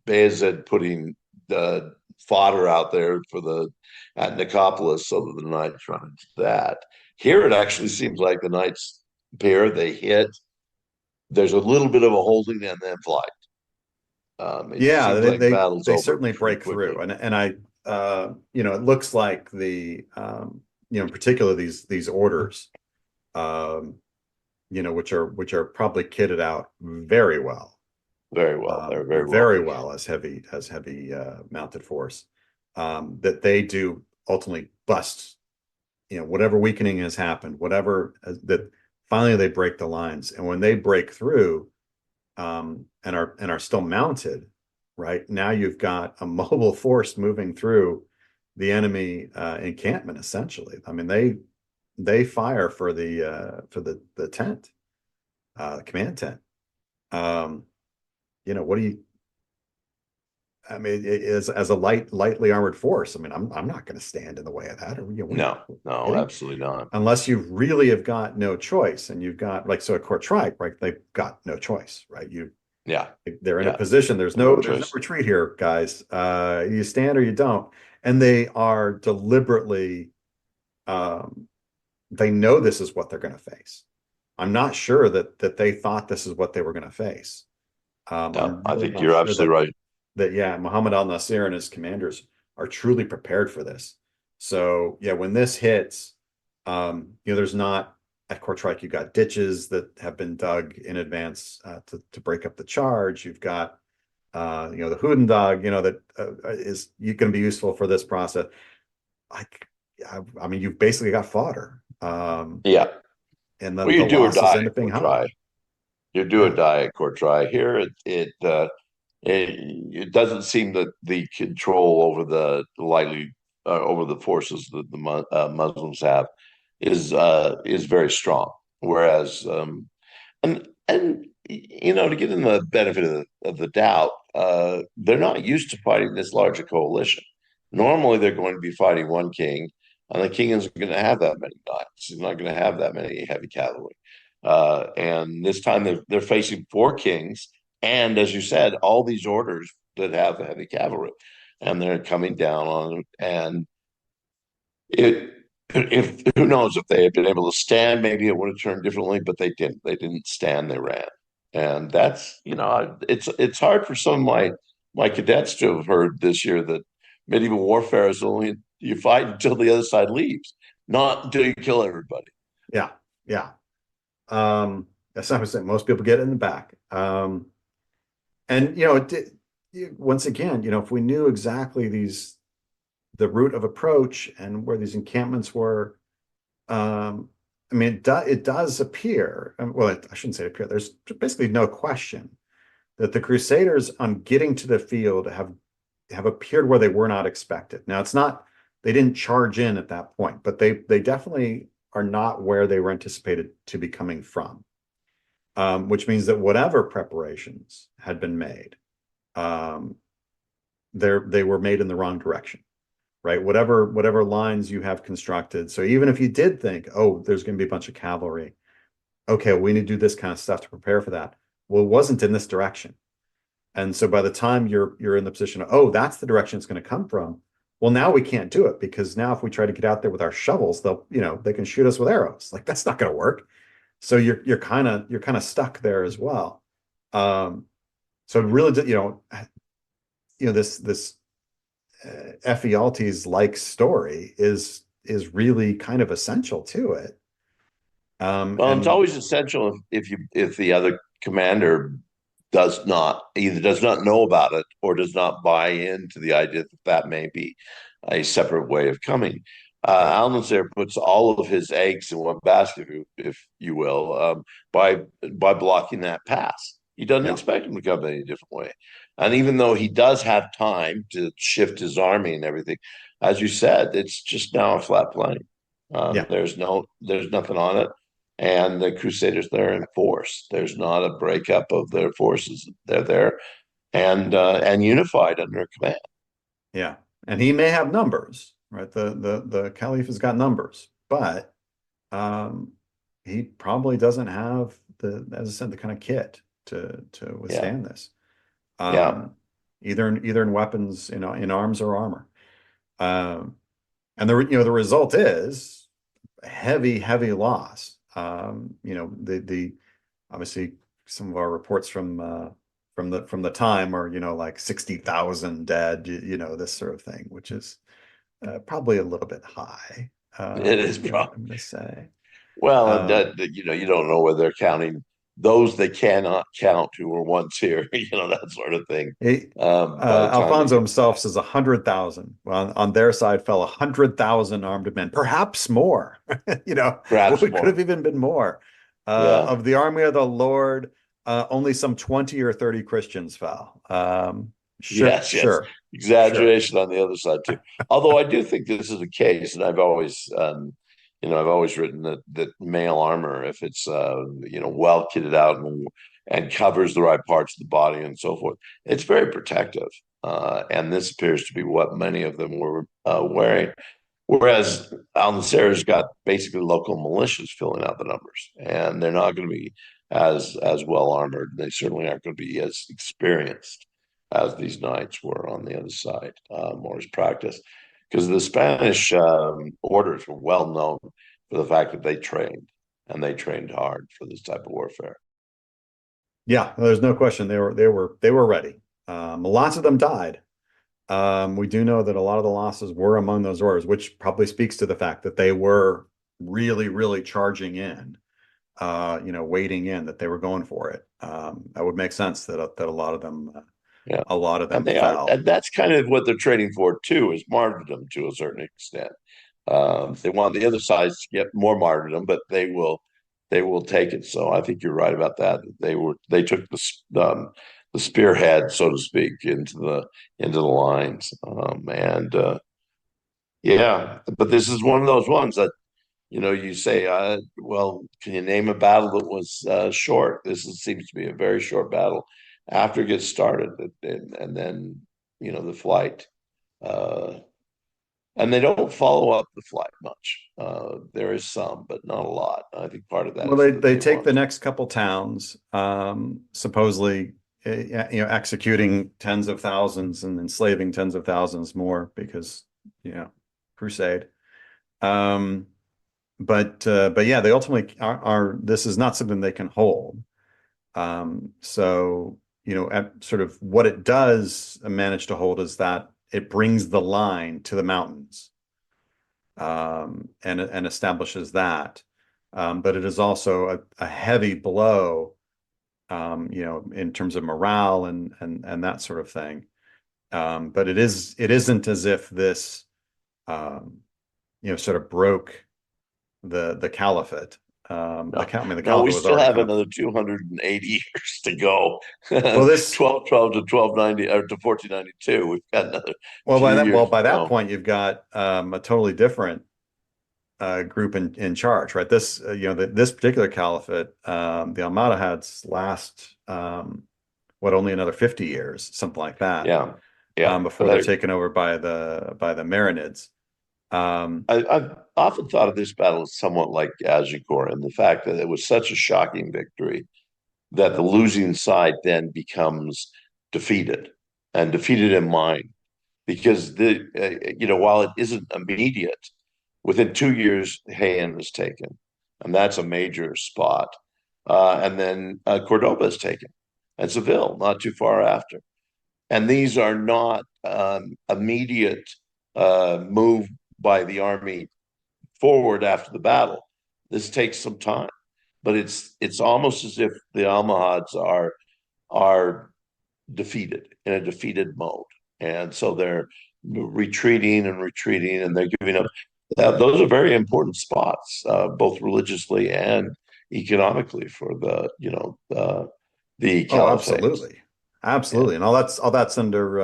Bayezid putting the fodder out there for the at Nicopolis so that the knights run into that. Here it actually seems like the knights pair, they hit. There's a little bit of a holding and then flight. It
yeah.
seems
They
like the
they
battle's
they
over
certainly
pretty
break
quickly.
through, and it looks like in particular these orders, um, which are probably kitted out very well,
Very well. They're very well
very
kitted.
well as heavy mounted force, that they do ultimately bust, whatever weakening has happened, whatever that finally they break the lines. And when they break through, and are still mounted, right? Now you've got a mobile force moving through the enemy encampment, essentially. I mean, they fire for the tent, command tent. Um, what do you I mean, as a lightly armored force, I mean, I'm not going to stand in the way of that. Or, what are you
No, no,
kidding?
absolutely not.
Unless you really have got no choice, and you've got, like, so at Courtrai, right? They've got no choice, right?
Yeah,
They're in a
yeah,
position. There's
no
no
choice.
retreat here, guys. You stand or you don't, and they are deliberately. Um, they know this is what they're going to face. I'm not sure that they thought this is what they were going to face.
Yeah,
I'm
I
really
think
not
you're
sure
absolutely right.
that yeah, Muhammad al-Nasir and his commanders are truly prepared for this. So yeah, when this hits, there's not at Kortrijk, you've got ditches that have been dug in advance to break up the charge. You've got the Hoedendag, that is going to be useful for this process. I, I mean, you've basically got fodder,
Yeah.
and
Well,
the
you do or
losses
die
end
at
up being high.
Courtrai. You do or
Yeah,
die at Courtrai. Here, it doesn't seem that the control over the lightly over the forces that the Muslims have is very strong. Whereas and to give them the benefit of the doubt, they're not used to fighting this large a coalition. Normally, they're going to be fighting one king, and the king isn't going to have that many knights. He's not going to have that many heavy cavalry. And this time, they're facing four kings, and as you said, all these orders that have heavy cavalry, and they're coming down on them. And it if who knows if they had been able to stand, maybe it would have turned differently, but they didn't. They didn't stand, they ran. And that's, it's hard for some of my cadets to have heard this year that medieval warfare is only you fight until the other side leaves, not until you kill everybody.
Yeah, yeah. That's not what I'm saying. Most people get it in the back. And once again, if we knew exactly the route of approach and where these encampments were, I mean, it does appear, well, I shouldn't say appear, there's basically no question that the Crusaders on getting to the field have appeared where they were not expected. Now, it's not, they didn't charge in at that point, but they definitely are not where they were anticipated to be coming from, which means that whatever preparations had been made, they were made in the wrong direction, right? Whatever lines you have constructed. So even if you did think, oh, there's going to be a bunch of cavalry, okay, we need to do this kind of stuff to prepare for that. Well, it wasn't in this direction. And so by the time you're in the position of, oh, that's the direction it's going to come from. Well, now we can't do it because now if we try to get out there with our shovels, they can shoot us with arrows. Like that's not going to work. So you're kind of stuck there as well. So it really, this Ephialtes like story is really kind of essential to it.
Well, it's
And
always essential if the other commander either does not know about it or does not buy into the idea that that may be a separate way of coming.
right,
Almozer puts all of his eggs in one basket, if you will, by blocking that pass. He doesn't
yeah,
expect him to come any different way. And even though he does have time to shift his army and everything, as you said, it's just now a flat plain.
yeah,
There's nothing on it, and the Crusaders they're in force. There's not a breakup of their forces. They're there and unified under command.
yeah. And he may have numbers, right? The Caliph has got numbers, but um, he probably doesn't have as I said, the kind of kit to
Yeah,
withstand this.
yeah,
Um, either in weapons, in arms or armor. Um, and the result is heavy, heavy loss. The obviously some of our reports from the time are, like 60,000 dead, this sort of thing, which is probably a little bit high.
it is probably.
I'm gonna say.
Well, and
Um,
you don't know whether they're counting those they cannot count who were once here, that sort of thing.
he,
By the time they
Alfonso
get
himself
back,
says 100,000. Well, on their side fell 100,000 armed men, perhaps more.
perhaps
It could
more.
have even been more.
Yeah.
Of the army of the Lord, only some 20 or 30 Christians fell. Sure,
Yes, yes.
sure, sure.
Exaggeration on the other side too. Although I do think this is the case, and I've always written that mail armor, if it's well kitted out and covers the right parts of the body and so forth, it's very protective. And this appears to be what many of them were wearing. Whereas Al Nasser's got basically local militias filling out the numbers, and they're not going to be as well armored. They certainly aren't going to be as experienced as these knights were on the other side, more as practice. Because the Spanish orders were well known for the fact that they trained, and they trained hard for this type of warfare.
Yeah, there's no question they were ready. Lots of them died. We do know that a lot of the losses were among those orders, which probably speaks to the fact that they were really, really charging in, wading in, that they were going for it. That would make sense that
Yeah,
a lot of
and
them
they are, and
fell.
that's kind of what they're training for too, is martyrdom to a certain extent. They want the other sides to get more martyrdom, but they will take it. So I think you're right about that. They took the spearhead, so to speak, into the lines. And yeah, but this is one of those ones that you say, well, can you name a battle that was short? Seems to be a very short battle after it gets started, and then the flight. Uh, and they don't follow up the flight much. There is some, but not a lot. I think part of that
Well,
is that
they
they
take
want
the next couple towns, supposedly, executing tens of thousands and enslaving tens of thousands more because, crusade. Um, but yeah, they ultimately are. This is not something they can hold. So, at sort of what it does manage to hold is that it brings the line to the mountains, and establishes that. But it is also a heavy blow, in terms of morale and that sort of thing. But it isn't as if this, um, sort of broke the caliphate.
no,
I mean, the
no. We
caliphate was
still
already
have
kind of,
another 280 years to go.
well, this
1212 to 1290 or to 1492. We've got another few
well,
years to
by that
go.
point you've got a totally different group in charge, right? This particular caliphate, the Almohads last, only another 50 years, something like that,
Yeah, yeah.
before they're taken over by the Marinids. Um,
I've often thought of this battle as somewhat like Agincourt, and the fact that it was such a shocking victory that the losing side then becomes defeated, and defeated in mind, because while it isn't immediate, within 2 years Jaén is taken, and that's a major spot, and then Cordoba is taken, and Seville not too far after, and these are not immediate move by the army forward after the battle. This takes some time, but it's almost as if the Almohads are defeated in a defeated mode, and so they're retreating and retreating, and they're giving up. Those are very important spots, both religiously and economically for the
oh,
caliphate.
absolutely,
Yeah,
absolutely, and all that's under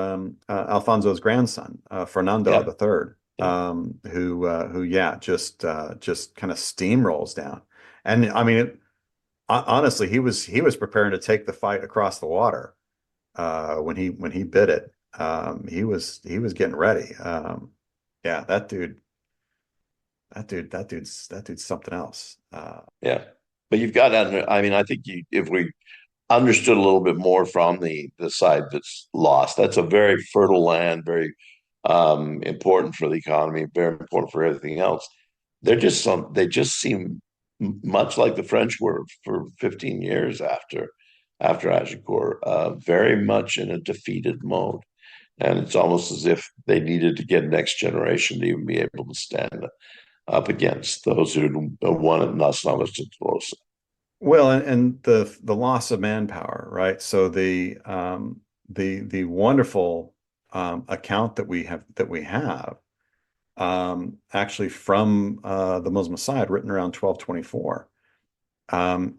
Alfonso's grandson, Fernando
yeah,
the Third,
yeah,
who yeah, just kind of steamrolls down. And I mean, honestly, he was preparing to take the fight across the water, when he bid it. He was getting ready. Yeah, that dude's something else.
yeah. But you've got, I mean, I think if we understood a little bit more from the side that's lost. That's a very fertile land, very important for the economy, very important for everything else. They just seem much like the French were for 15 years after Agincourt, very much in a defeated mode. And it's almost as if they needed to get next generation to even be able to stand up against those who won at Navas and Tolosa.
Well, and the loss of manpower, right? So the wonderful account that we have actually from the Muslim side, written around 1224,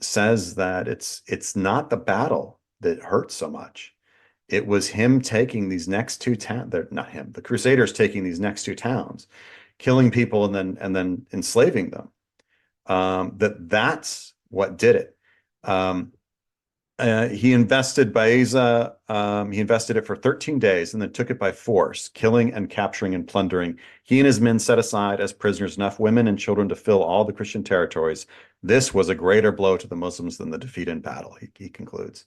says that it's not the battle that hurt so much. It was him taking these next two towns. They're not him, the Crusaders taking these next two towns, killing people and then enslaving them. That's what did it. Um, he invested Baeza. He invested it for 13 days and then took it by force, killing and capturing and plundering. He and his men set aside as prisoners enough women and children to fill all the Christian territories. This was a greater blow to the Muslims than the defeat in battle, he concludes.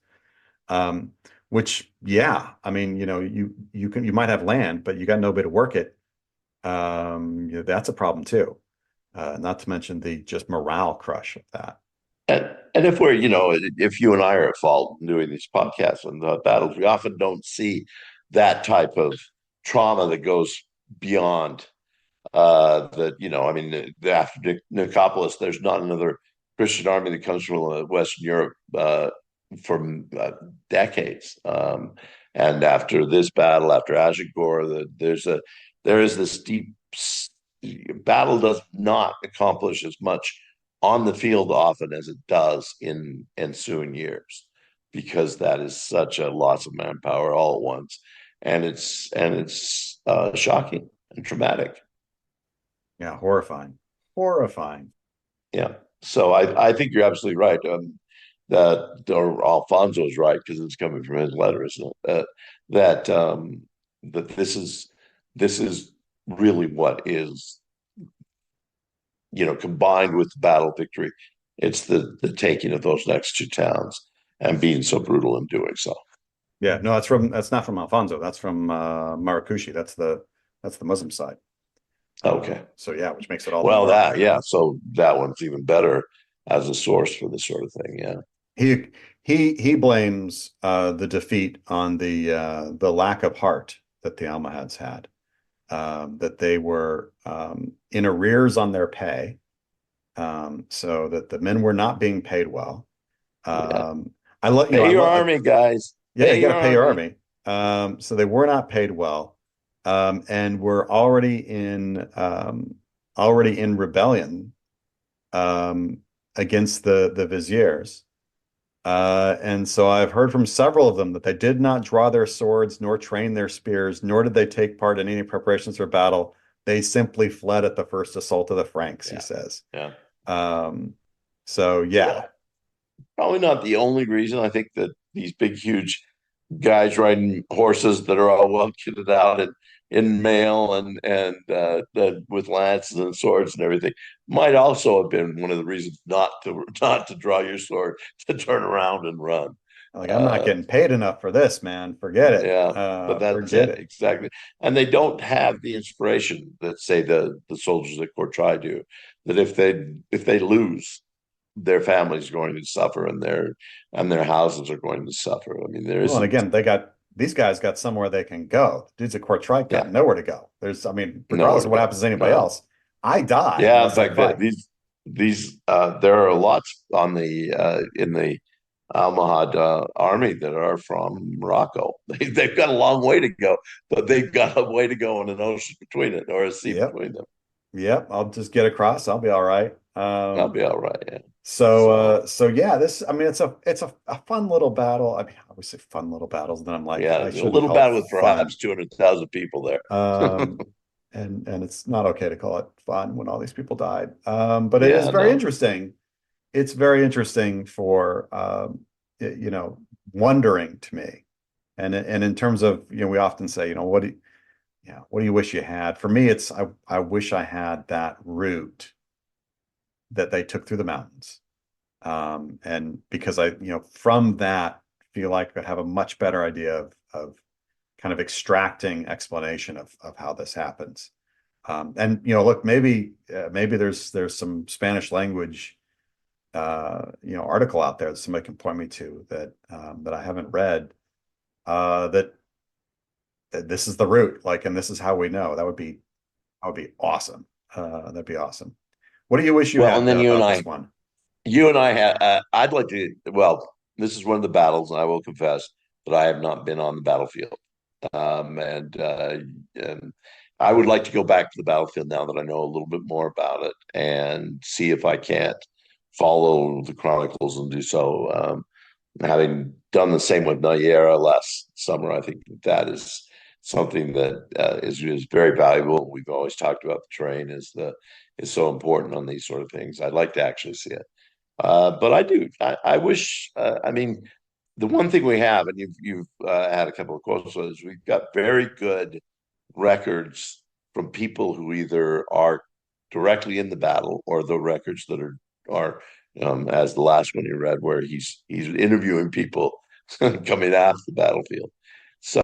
Um, which, yeah, I mean, you might have land, but you got nobody to work it. That's a problem too. Not to mention the just morale crush of that.
And if you and I are at fault in doing these podcasts and the battles, we often don't see that type of trauma that goes beyond I mean, after Nicopolis, there's not another Christian army that comes from Western Europe for decades. And after this battle, after Agincourt, there is this deep battle does not accomplish as much on the field often as it does in ensuing years. because that is such a loss of manpower all at once, and it's shocking and traumatic.
Yeah, horrifying. Horrifying.
Yeah. So I think you're absolutely right. That or Alfonso is right because it's coming from his letter, isn't it? That that this is really what is, combined with the battle victory. It's the taking of those next two towns and being so brutal in doing so.
Yeah, no, that's not from Alfonso. That's from Maracushi. That's the Muslim side.
Okay.
So yeah, which makes it all the
Well,
more
yeah. So that one's even better as a source for this sort of thing. Yeah.
he he blames the defeat on the lack of heart that the Almohads had, that they were in arrears on their pay, so that the men were not being paid well.
Yeah.
Um, I let you know
Pay
I
your
love
army, guys.
yeah, you
Pay
got to
your
pay your
army.
army. So they were not paid well, and were already in rebellion um, against the viziers. And so I've heard from several of them that they did not draw their swords, nor train their spears, nor did they take part in any preparations for battle. They simply fled at the first assault of the Franks, he
Yeah.
says.
Yeah.
Um, so
Yeah.
yeah,
Probably not the only reason. I think that these big, huge guys riding horses that are all well kitted out in mail and with lances and swords and everything might also have been one of the reasons not to draw your sword, to turn around and run.
like I'm not
Uh,
getting paid enough for this, man. Forget it.
yeah, but that's
Forget
it
it.
exactly. And they don't have the inspiration that say the soldiers at Courtrai do. That if they lose, their family's going to suffer and their houses are going to suffer. I mean, there
Well, and
isn't.
again, these guys got somewhere they can go. Dudes at Courtrai got
Yeah,
nowhere to go. I mean,
nowhere
regardless
to
of what
go.
happens to anybody
No.
else, I die
Yeah, in
unless I
fact,
fight.
these there are lots on the in the Almohad army that are from Morocco. They've got a long way to go, but they've got a way to go and an ocean between it, or a sea
Yep.
between them.
Yep. I'll just get across. I'll be all right.
I'll be all right. Yeah.
So
So
so yeah, I mean it's a fun little battle. I mean, I always say fun little battles, and then I'm like,
yeah,
I
a
shouldn't
little
call it
battle with
fun.
perhaps 200,000 people there.
Um and it's not okay to call it fun when all these people died. But it is
Yeah,
very
no,
interesting. It's very interesting for wondering to me. And in terms of, we often say, what do you wish you had? For me, it's I wish I had that route that they took through the mountains. And because from that, feel like I'd have a much better idea of kind of extracting explanation of how this happens. And look, maybe there's some Spanish language article out there that somebody can point me to that I haven't read, that this is the route, like, and this is how we know. That would be awesome. That'd be awesome. What do you wish you
well, and
had
then you and
about
I,
this one?
you and I have. I'd like to. Well, this is one of the battles, and I will confess that I have not been on the battlefield. And I would like to go back to the battlefield now that I know a little bit more about it and see if I can't follow the chronicles and do so. Having done the same with Nayera last summer, I think that is something that is very valuable. We've always talked about the terrain is so important on these sort of things. I'd like to actually see it. But I do. I wish. I mean, the one thing we have, and you've had a couple of quotes, is we've got very good records from people who either are directly in the battle or the records that are as the last one you read, where he's interviewing people coming after the battlefield. So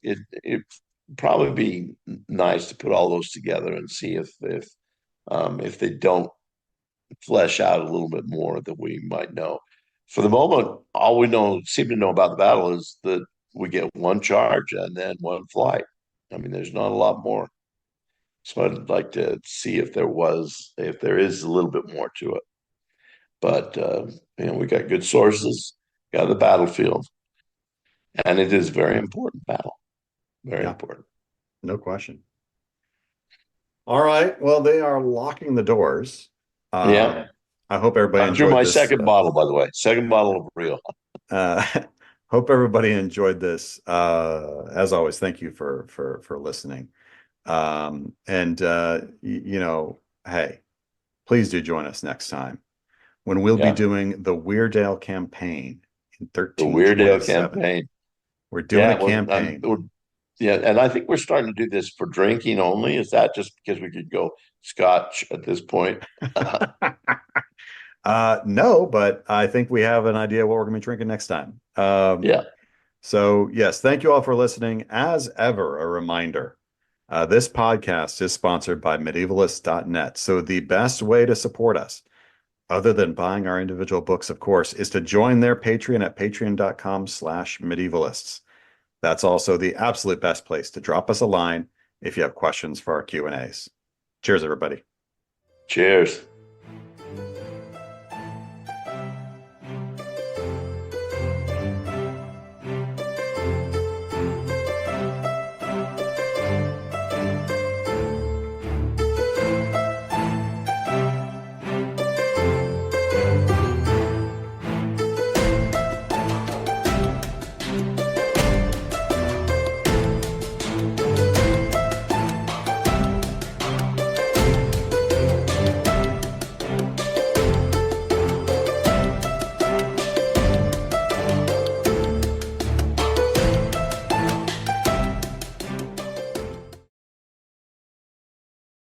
it probably be nice to put all those together and see if they don't flesh out a little bit more that we might know. For the moment, all we seem to know about the battle is that we get one charge and then one flight. I mean, there's not a lot more. So I'd like to see if there is a little bit more to it. But we got good sources, got the battlefield, and it is a very important battle. Very
Yeah,
important.
no question. All right. Well, they are locking the doors.
Yeah.
I hope everybody
I drew
enjoyed
my
this.
second bottle, by the way. Second bottle of Rio.
Uh, hope everybody enjoyed this. As always, thank you for listening. And you know, hey, please do join us next time when we'll be
Yeah,
doing the Weardale campaign in
the Weirdo
1327.
campaign.
We're doing a
Yeah,
campaign.
yeah, and I think we're starting to do this for drinking only. Is that just because we could go Scotch at this point?
No, but I think we have an idea what we're going to be drinking next time.
Yeah,
So, yes, thank you all for listening. As ever, a reminder, this podcast is sponsored by medievalist.net. So, the best way to support us, other than buying our individual books, of course, is to join their Patreon at patreon.com/medievalists. That's also the absolute best place to drop us a line if you have questions for our Q&As. Cheers, everybody.
cheers.